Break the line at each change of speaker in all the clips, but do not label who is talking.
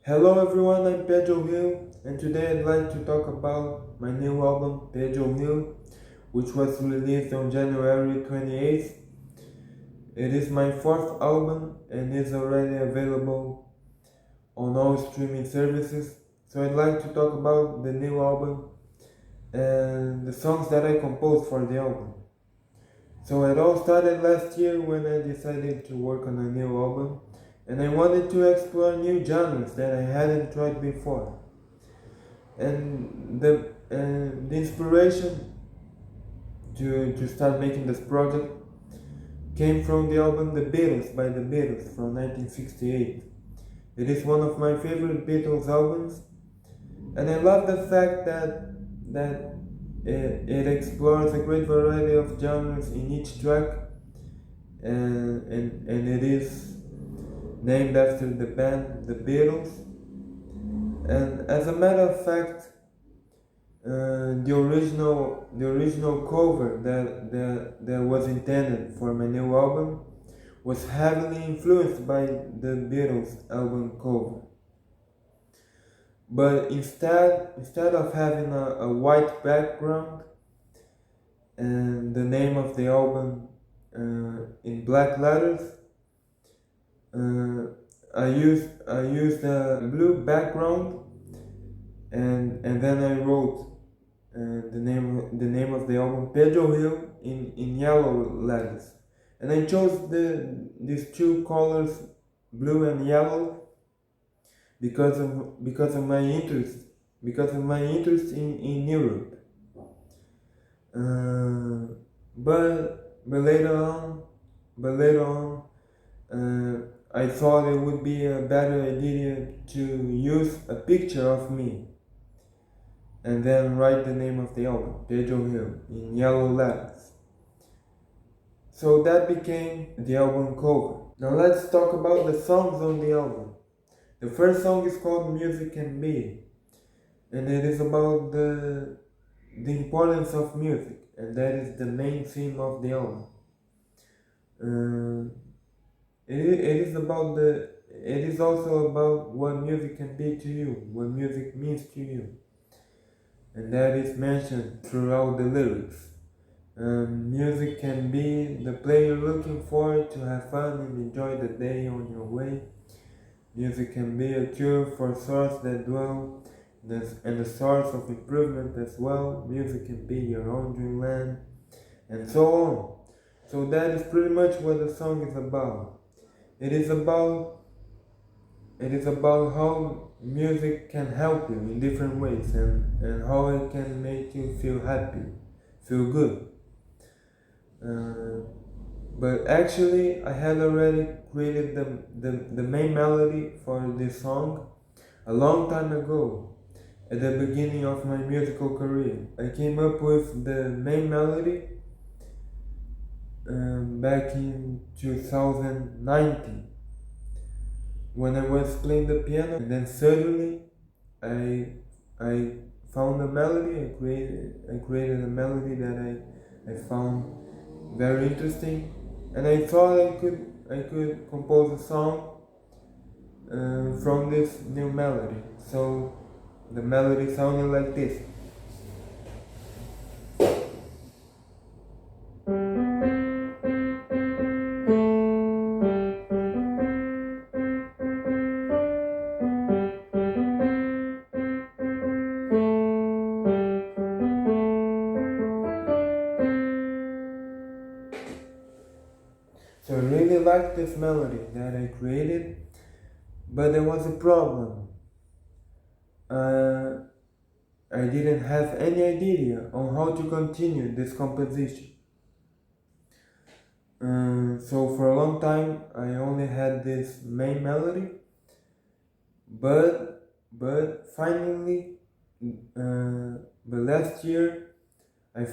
Hello everyone, I'm Pedro Hill, and today I'd like to talk about my new album, Pedro Hill, which was released on January 28th. It is my fourth album and is already available on all streaming services. So I'd like to talk about the new album and the songs that I composed for the album. So it all started last year when I decided to work on a new album, and I wanted to explore new genres that I hadn't tried before. And the inspiration to start making this project came from the album The Beatles by the Beatles from 1968. It is one of my favorite Beatles albums, and I love the fact that it explores a great variety of genres in each track, and it is named after the band The Beatles. And as a matter of fact, the original cover that was intended for my new album was heavily influenced by the Beatles album cover. But instead of having a white background and the name of the album in black letters, I used a blue background, and then I wrote the name of the album, Pedro Hill, in yellow letters. And I chose these two colors, blue and yellow, because of my interest in Europe. Uh, but later on, I thought it would be a better idea to use a picture of me and then write the name of the album, Pedro Hill, in yellow letters. So that became the album cover. Now let's talk about the songs on the album. The first song is called Music Can Be, and it is about the importance of music, and that is the main theme of the album. It is also about what music can be to you, what music means to you, and that is mentioned throughout the lyrics. Music can be the play you're looking for to have fun and enjoy the day on your way. Music can be a cure for thoughts that dwell and a source of improvement as well. Music can be your own dreamland, and so on. So that is pretty much what the song is about. It is about how music can help you in different ways, and how it can make you feel happy, feel good. But actually, I had already created the main melody for this song a long time ago, at the beginning of my musical career. I came up with the main melody back in 2019 when I was playing the piano, and then suddenly I found a melody. I created a melody that I found very interesting, and I thought I could compose a song from this new melody. So the melody sounded like this. So I really liked this melody that I created, but there was a problem. Uh, I didn't have any idea on how to continue this composition. So for a long time I only had this main melody, but finally, but last year I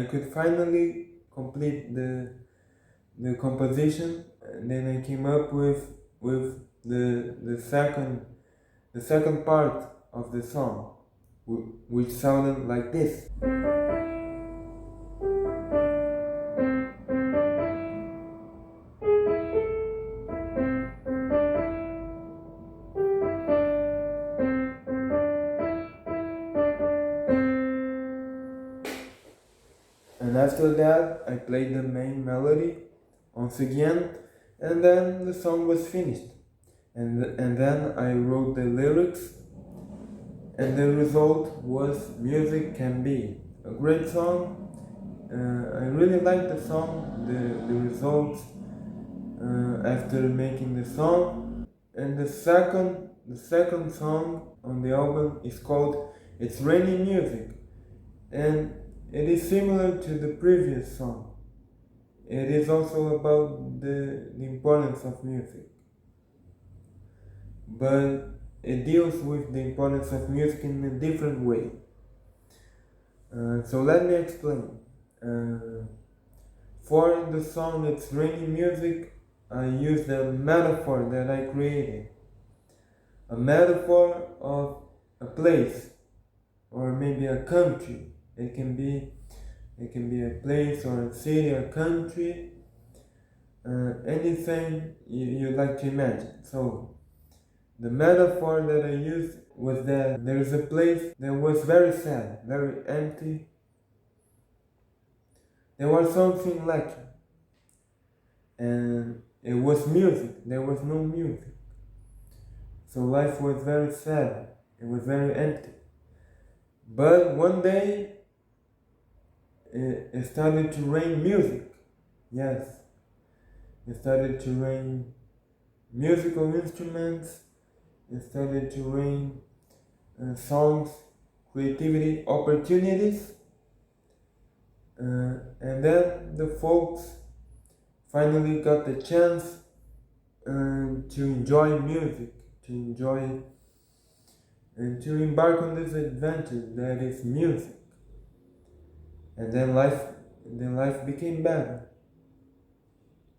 could finally complete the composition, and then I came up with the second part of the song, which sounded like this. after that, I played the main melody once again, and then the song was finished. And then I wrote the lyrics, and the result was Music Can Be. A great song. I really liked the song, the results after making the song. And the second song on the album is called It's Raining Music, and it is similar to the previous song. It is also about the importance of music, but it deals with the importance of music in a different way. So let me explain. For the song It's Raining Music, I used a metaphor that I created. A metaphor of a place, or maybe a country. It can be a place or a city, a country, anything you like to imagine. So the metaphor that I used was that there is a place that was very sad, very empty. There was something lacking, and it was music. There was no music. So life was very sad. It was very empty. But one day, it started to rain music. Yes, it started to rain musical instruments. It started to rain songs, creativity, opportunities. And then the folks finally got the chance to enjoy music, to enjoy and to embark on this adventure that is music. And then life became better,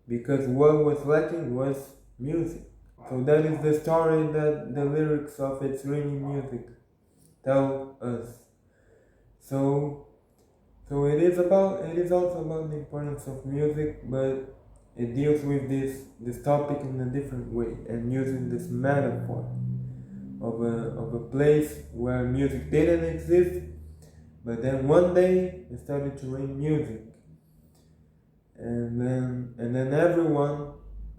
because what was lacking was music. So that is the story that the lyrics of It's Raining Music tell us. So it is also about the importance of music, but it deals with this topic in a different way, and using this metaphor of a place where music didn't exist, but then one day it started to rain music, and then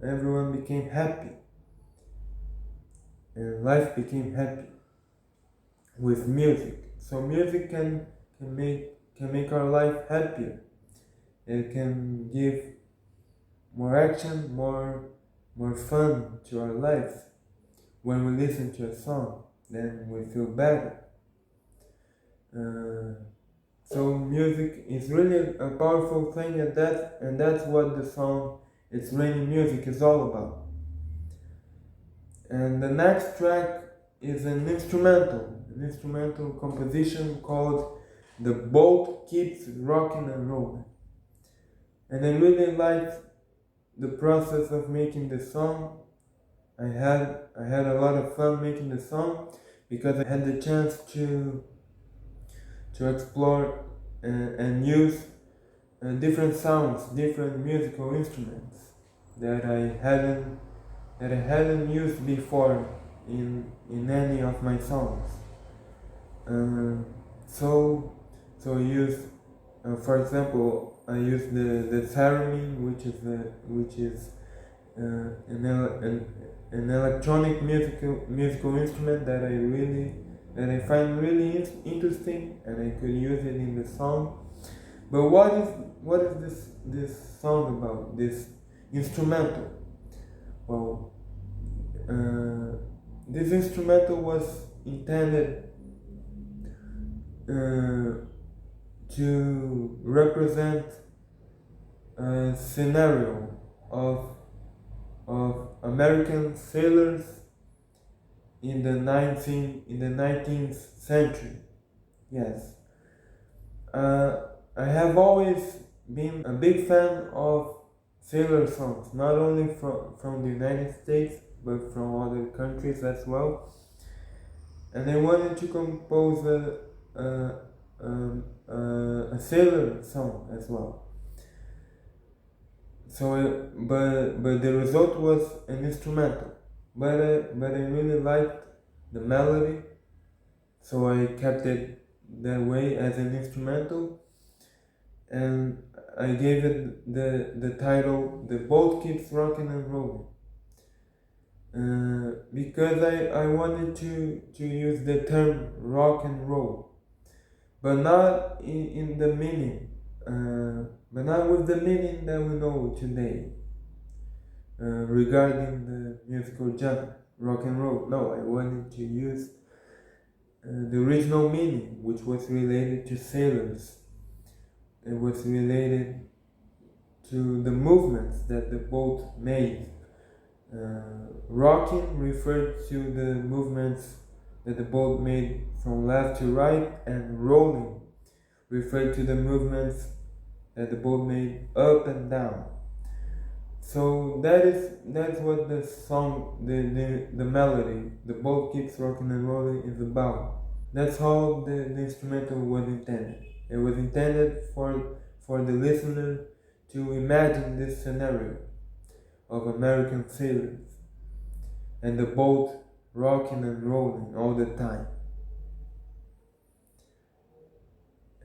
everyone became happy, and life became happy with music. So music can make our life happier. It can give more action, more fun to our lives. When we listen to a song, then we feel better. So music is really a powerful thing, and that's what the song It's Raining Music is all about. And the next track is an instrumental composition called The Boat Keeps Rocking and Rolling. And I really liked the process of making the song. I had a lot of fun making the song, because I had the chance to explore and use different sounds, different musical instruments that I hadn't used before in any of my songs. So I used, for example, I used the theremin, which is an electronic musical instrument that I find really interesting, and I could use it in the song. But what is this song about? This instrumental? Well, this instrumental was intended to represent a scenario of American sailors in the 19th century. Yes. I have always been a big fan of sailor songs, not only from the United States, but from other countries as well. And I wanted to compose a sailor song as well. So, but the result was an instrumental. But I really liked the melody, so I kept it that way as an instrumental. and I gave it the title "The Boat Keeps Rocking and Rolling," because I wanted to use the term rock and roll, but not in the meaning, but not with the meaning that we know today regarding the musical genre, rock and roll. No, I wanted to use the original meaning, which was related to sailors. It was related to the movements that the boat made. Rocking referred to the movements that the boat made from left to right, and rolling referred to the movements that the boat made up and down. So that's what the song, the melody, "The Boat Keeps Rocking and Rolling" is about. That's how the instrumental was intended. It was intended for the listener to imagine this scenario of American sailors and the boat rocking and rolling all the time.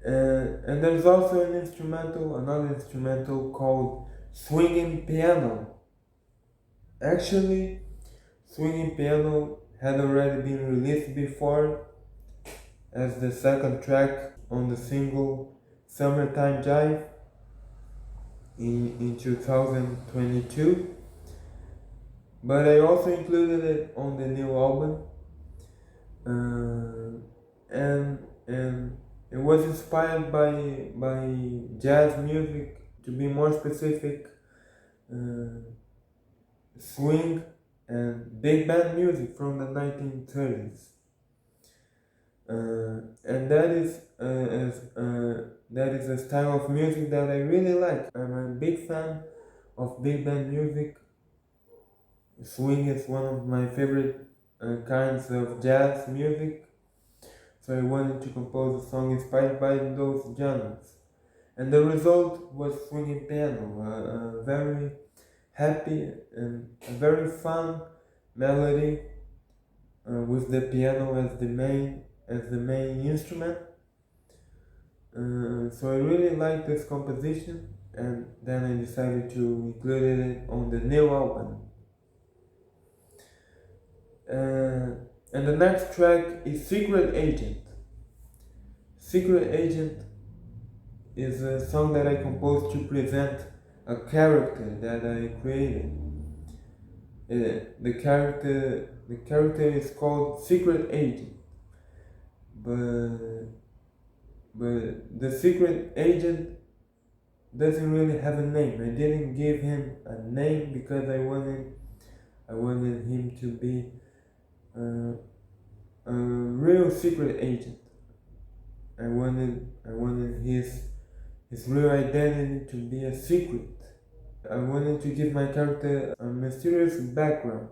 And there's also another instrumental called Swingin Piano. Actually, Swingin Piano had already been released before as the second track on the single Summertime Jive in 2022, but I also included it on the new album, and it was inspired by jazz music, to be more specific, swing and big band music from the 1930s. And that is a style of music that I really like. I'm a big fan of big band music. Swing is one of my favorite kinds of jazz music, so I wanted to compose a song inspired by those genres. And the result was Swingin Piano, a very happy and a very fun melody with the piano as the main instrument. So I really liked this composition, and then I decided to include it on the new album. And the next track is Secret Agent. Secret Agent is a song that I composed to present a character that I created. The character is called Secret Agent, but the Secret Agent doesn't really have a name. I didn't give him a name because I wanted him to be a real secret agent. I wanted his real identity to be a secret. I wanted to give my character a mysterious background.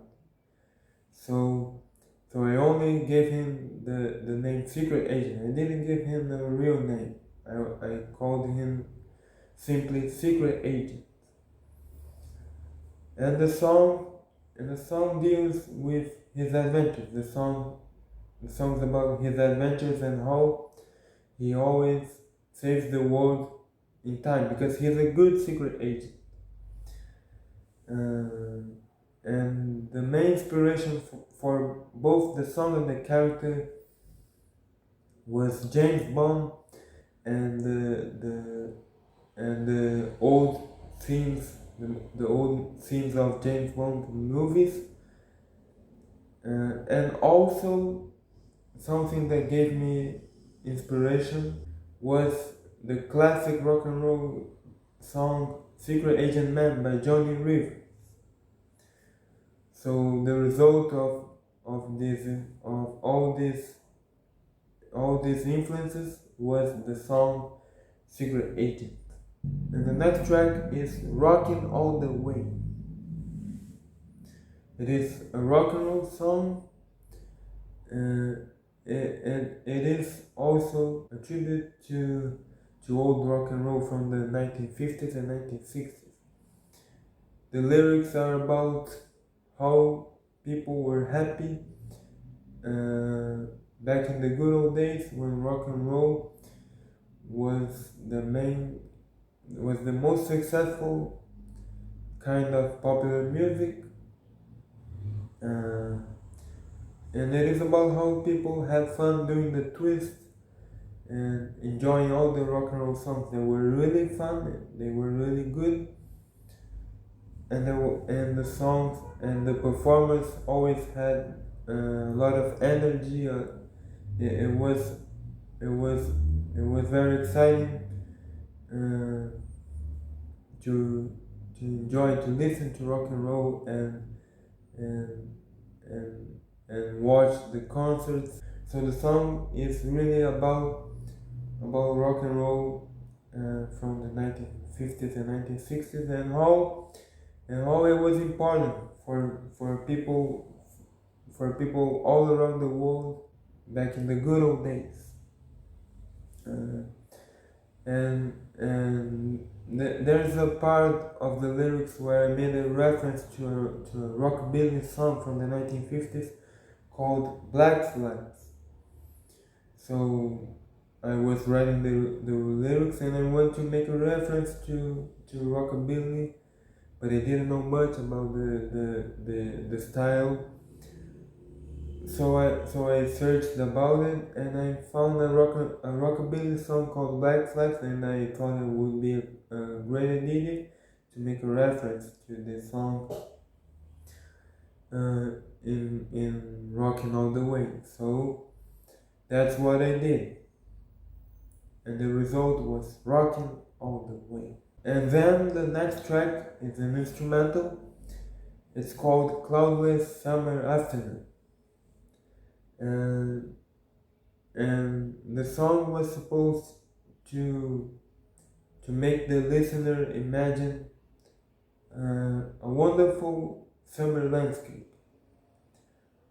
So I only gave him the name Secret Agent. I didn't give him a real name. I called him simply Secret Agent. And the song deals with his adventures. The song's about his adventures and how he always saves the world in time because he's a good secret agent. And the main inspiration for both the song and the character was James Bond and the old themes, the old themes of James Bond movies, and also something that gave me inspiration was the classic rock and roll song Secret Agent Man by Johnny Rivers. So the result of all these influences was the song Secret Agent. And the next track is Rockin' All the Way. It is a rock and roll song. It is also a tribute to old rock and roll from the 1950s and 1960s. The lyrics are about how people were happy back in the good old days when rock and roll was the main was the most successful kind of popular music, uh, and it is about how people had fun doing the twist and enjoying all the rock and roll songs. They were really fun, they were really good, and the songs and the performers always had a lot of energy. It, it was it was it was very exciting uh, to enjoy, to listen to rock and roll and and watch the concerts. So the song is really about rock and roll from the 1950s and 1960s, and how it was important for people all around the world back in the good old days. There's a part of the lyrics where I made a reference to a rockabilly song from the 1950s called Black Flags. So I was writing the lyrics and I wanted to make a reference to rockabilly, but I didn't know much about the style. So I searched about it and I found a rockabilly song called Black Flags, and I thought it would be a great idea to make a reference to this song in Rockin' All the Way. So that's what I did, and the result was Rockin' All the Way. And then the next track is an instrumental. It's called Cloudless Summer Afternoon. And the song was supposed to make the listener imagine a wonderful summer landscape.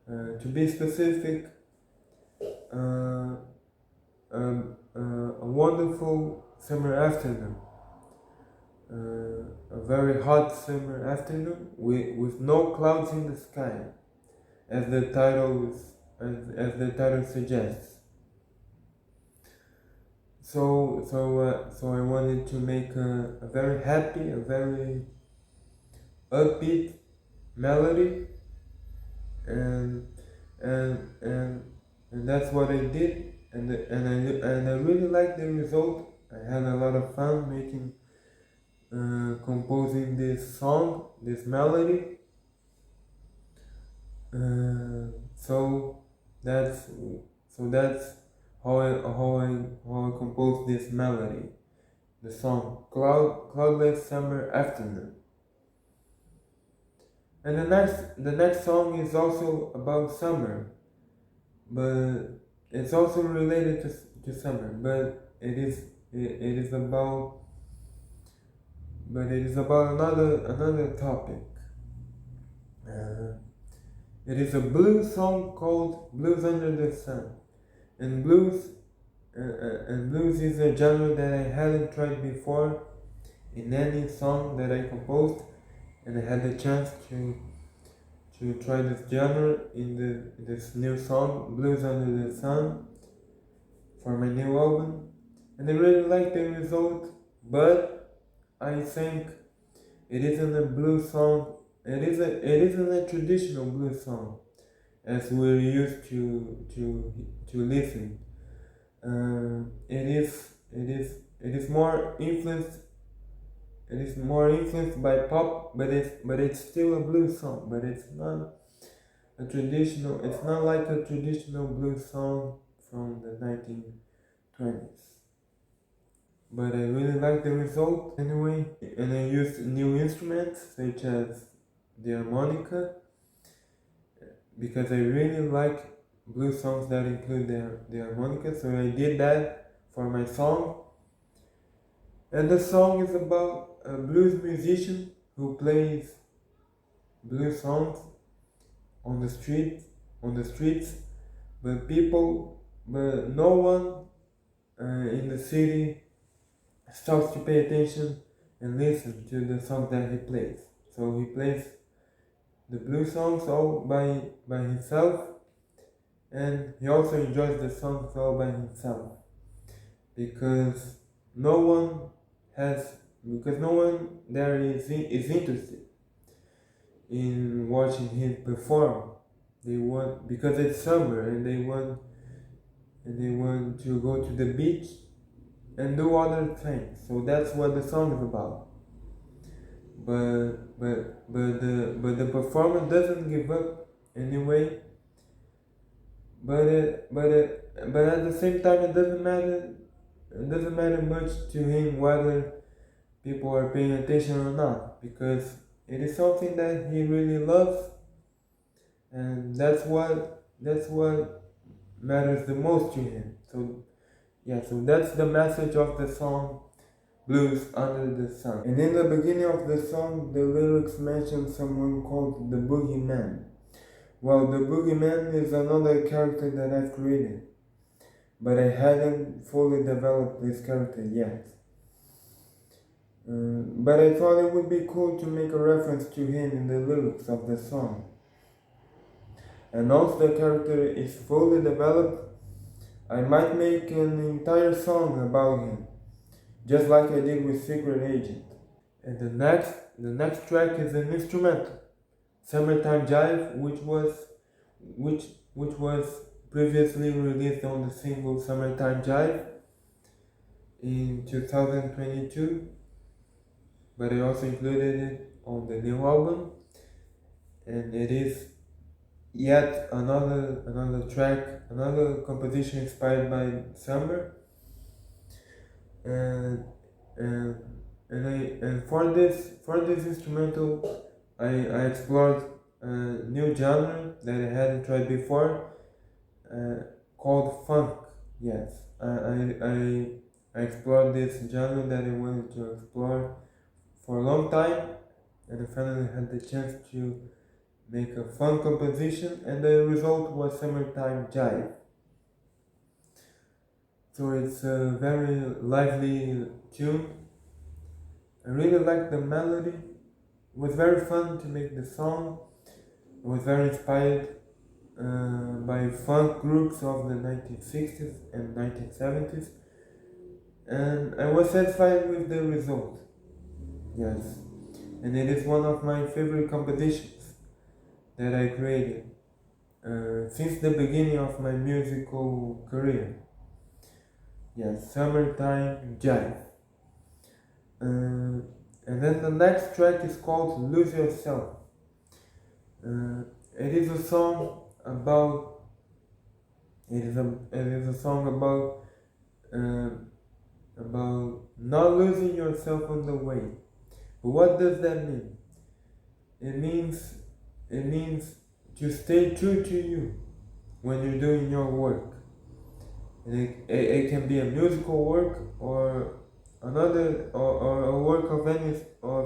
To be specific, a wonderful summer afternoon, a very hot summer afternoon with no clouds in the sky, as the title suggests. So I wanted to make a very happy, a very upbeat melody, and that's what I did, and I really liked the result. I had a lot of fun making composing this song, this melody. So that's how I composed this melody, the song Cloudless Summer Afternoon. And the next song is also about summer, but it's also related to summer, but it is about another topic. It is a blues song called Blues Under the Sun, and blues is a genre that I hadn't tried before in any song that I composed, and I had the chance to try this genre in this new song, Blues Under the Sun, for my new album, and I really like the result, but I think it isn't a blues song. It isn't a traditional blues song as we're used to listen. It is more influenced. It is more influenced by pop, but it's still a blues song. But it's not a traditional. It's not like a traditional blues song from the 1920s. But I really like the result anyway, and I used new instruments such as the harmonica, because I really like blues songs that include the harmonica, so I did that for my song. And the song is about a blues musician who plays blues songs on the streets, but no one in the city starts to pay attention and listen to the song that he plays. So he plays the blues songs all by himself, and he also enjoys the songs all by himself, because no one has because no one there is interested in watching him perform. They want, because it's summer, and they want to go to the beach and do other things. So that's what the song is about. But the performer doesn't give up anyway. But at the same time, it doesn't matter. It doesn't matter much to him whether people are paying attention or not, because it is something that he really loves, and that's what matters the most to him. So yeah, so that's the message of the song Blues Under the Sun. And in the beginning of the song, the lyrics mention someone called the Boogeyman. Well, the Boogeyman is another character that I've created, but I hadn't fully developed this character yet. But I thought it would be cool to make a reference to him in the lyrics of the song. And once the character is fully developed, I might make an entire song about him, just like I did with Secret Agent. And the next track is an instrumental, Summertime Jive, which was previously released on the single Summertime Jive in 2022, but I also included it on the new album, and it is yet another track, another composition inspired by summer, and for this instrumental, I explored a new genre that I hadn't tried before, called funk. Yes, I explored this genre that I wanted to explore for a long time, and I finally had the chance to make a fun composition, and the result was Summertime Jive. So it's a very lively tune. I really liked the melody. It was very fun to make the song. I was very inspired by funk groups of the 1960s and 1970s, and I was satisfied with the result. Yes, and it is one of my favorite compositions that I created since the beginning of my musical career. Yes, Summertime Jive. And then the next track is called Lose Yourself. It is a song about not losing yourself on the way. But what does that mean? It means to stay true to you when you're doing your work. And it can be a musical work or another or a work of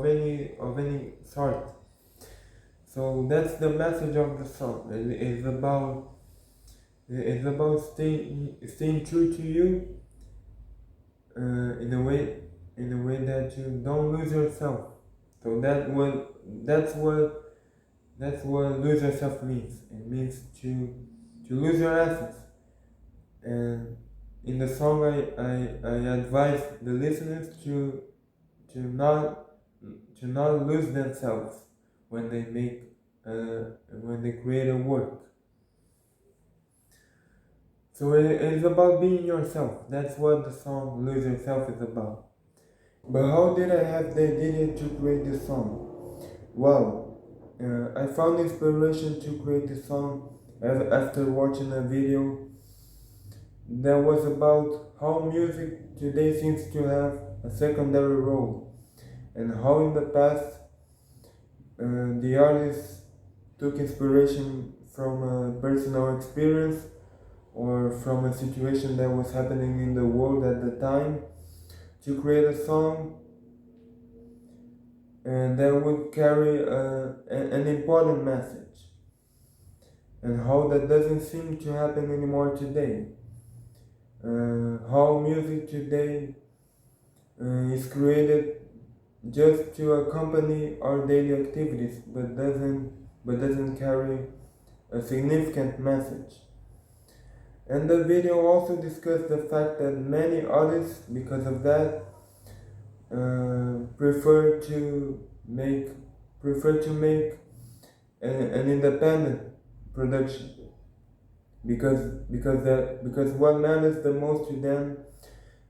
any sort. So that's the message of the song. It's about staying true to you in a way that you don't lose yourself. So that's what lose yourself means. It means to lose your essence. And in the song, I advise the listeners to not lose themselves when they create a work. So it is about being yourself. That's what the song Lose Yourself is about. But how did I have the idea to create this song? Well, I found inspiration to create this song after watching a video that was about how music today seems to have a secondary role, and how in the past the artists took inspiration from a personal experience or from a situation that was happening in the world at the time to create a song and that would carry an important message, and how that doesn't seem to happen anymore today. How music today is created just to accompany our daily activities, but doesn't carry a significant message. And the video also discussed the fact that many artists, because of that, prefer to make an independent production, because what matters the most to them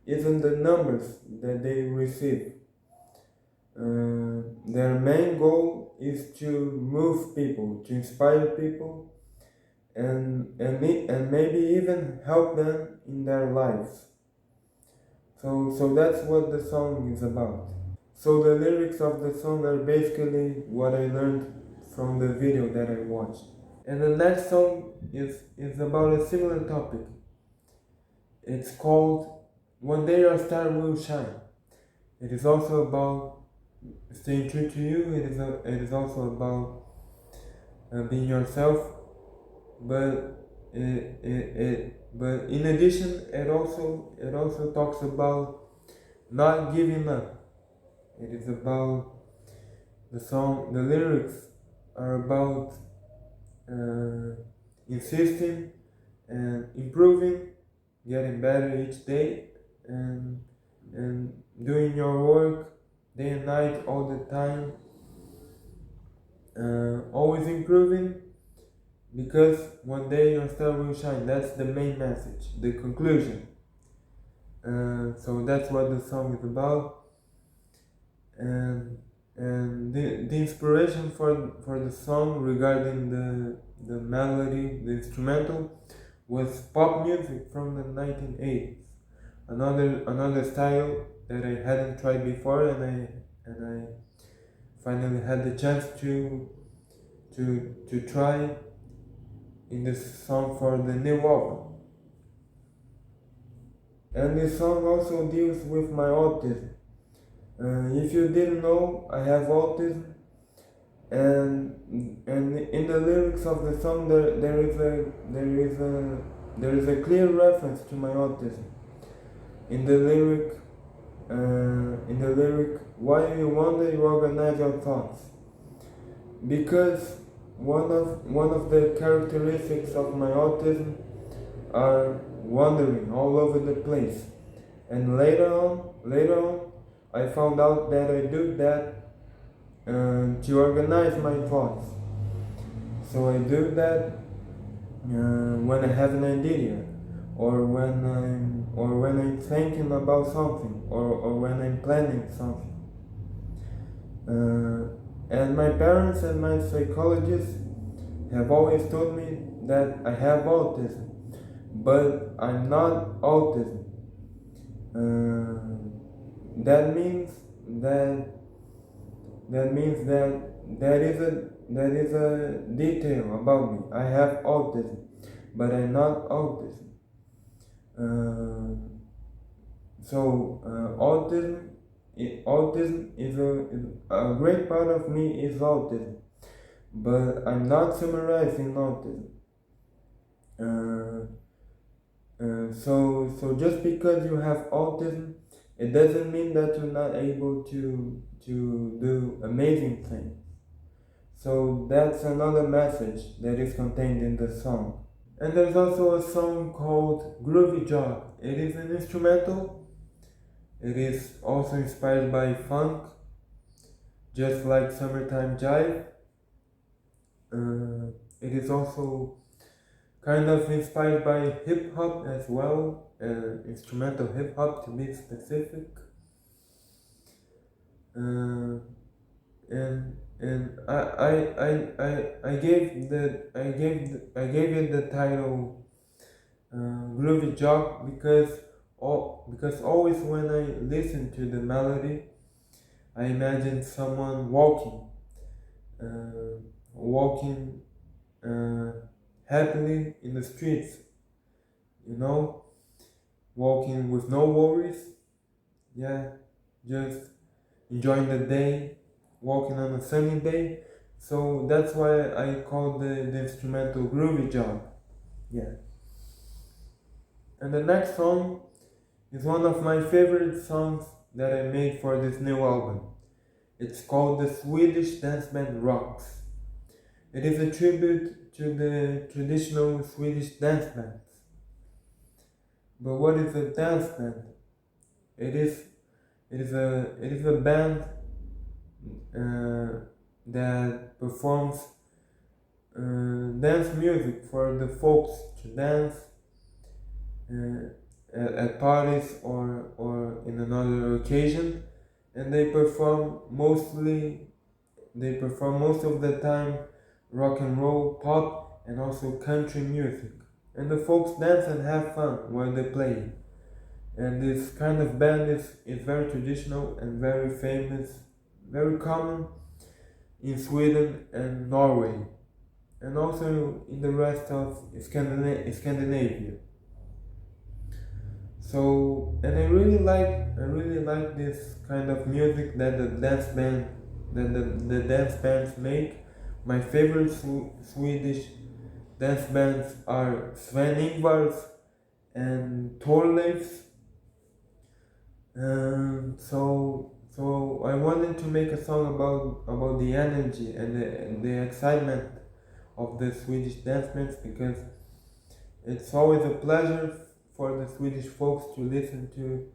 isn't the numbers that they receive. Their main goal is to move people, to inspire people, and maybe even help them in their lives. So that's what the song is about. So the lyrics of the song are basically what I learned from the video that I watched. And the next song is about a similar topic. It's called One Day Your Star Will Shine. It is also about staying true to you. It is also about being yourself. But in addition, it also talks about not giving up. It is about the song. The lyrics are about insisting and improving, getting better each day, and doing your work day and night all the time, always improving, because one day your star will shine. That's the main message, the conclusion. So that's what the song is about, and the inspiration for the song regarding the melody, the instrumental, was pop music from the 1980s. Another style that I hadn't tried before, and I finally had the chance to try in this song for the new album. And this song also deals with my autism. If you didn't know, I have autism, and in the lyrics of the song there is a clear reference to my autism. In the lyric, why you wonder, you organize your thoughts. Because one of the characteristics of my autism are wandering all over the place, and later on, I found out that I do that to organize my thoughts. So I do that when I have an idea, or when I'm thinking about something, or when I'm planning something. And my parents and my psychologist have always told me that I have autism, but I'm not autism. That means that is a detail about me. I have autism, but I'm not autism. Autism is a great part of me is autism, but I'm not summarizing autism. So just because you have autism, it doesn't mean that you're not able to do amazing things. So that's another message that is contained in the song. And there's also a song called Groovy Jog. It is an instrumental. It is also inspired by funk, just like Summertime Jive. It is also kind of inspired by hip hop as well, instrumental hip hop to be specific. And I gave it the title Groovy Jog because always when I listen to the melody, I imagine someone walking happily in the streets, walking with no worries, just enjoying the day, walking on a sunny day. So that's why I call the instrumental Groovy Jog. And the next song is one of my favorite songs that I made for this new album. It's called the Swedish Dansband Rocks. It is a tribute to the traditional Swedish dance bands. But what is a dance band? It it is a band that performs dance music for the folks to dance at parties or in another occasion, and they perform most of the time rock and roll, pop, and also country music. And the folks dance and have fun while they play. And this kind of band is very traditional and very famous, very common in Sweden and Norway, and also in the rest of Scandinavia. So, and I really like this kind of music that the dance bands make. My favorite Swedish dance bands are Sven and Cloudless. So I wanted to make a song about the energy and the excitement of the Swedish dance bands, because it's always a pleasure for the Swedish folks to listen to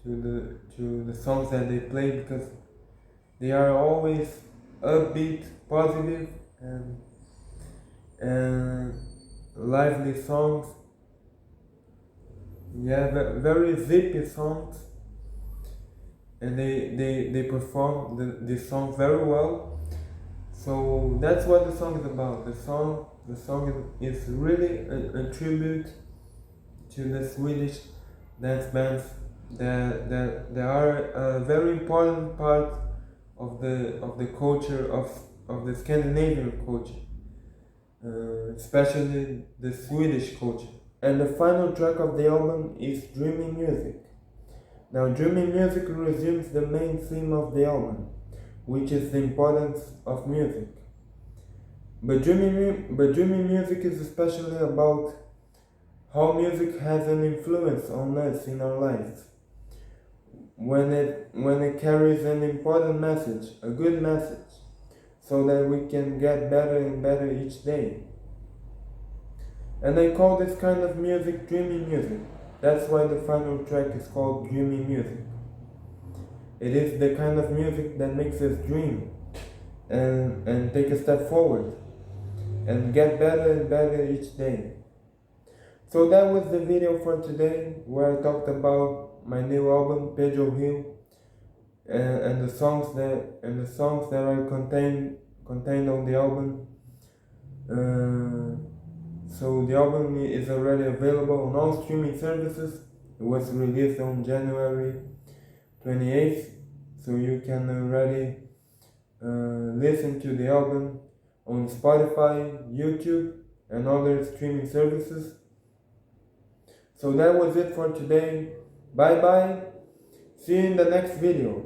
the songs that they play, because they are always upbeat, positive, and lively songs. Yeah, very zippy songs, and they perform the song very well. So that's what the song is about. The song is really a tribute to the Swedish dance bands that are a very important part of the culture of the Scandinavian culture, especially the Swedish culture. And the final track of the album is Dreamy Music. Now, Dreamy Music resumes the main theme of the album, which is the importance of music. But dreamy music is especially about how music has an influence on us in our lives. When it carries an important message, a good message, so that we can get better and better each day. And I call this kind of music dreamy music. That's why the final track is called Dreamy Music. It is the kind of music that makes us dream and take a step forward and get better and better each day. So that was the video for today, where I talked about my new album, Pedro Hill, and the songs that are contained on the album. So the album is already available on all streaming services. It was released on January 28th, so you can already listen to the album on Spotify, YouTube, and other streaming services. So that was it for today. Bye bye. See you in the next video.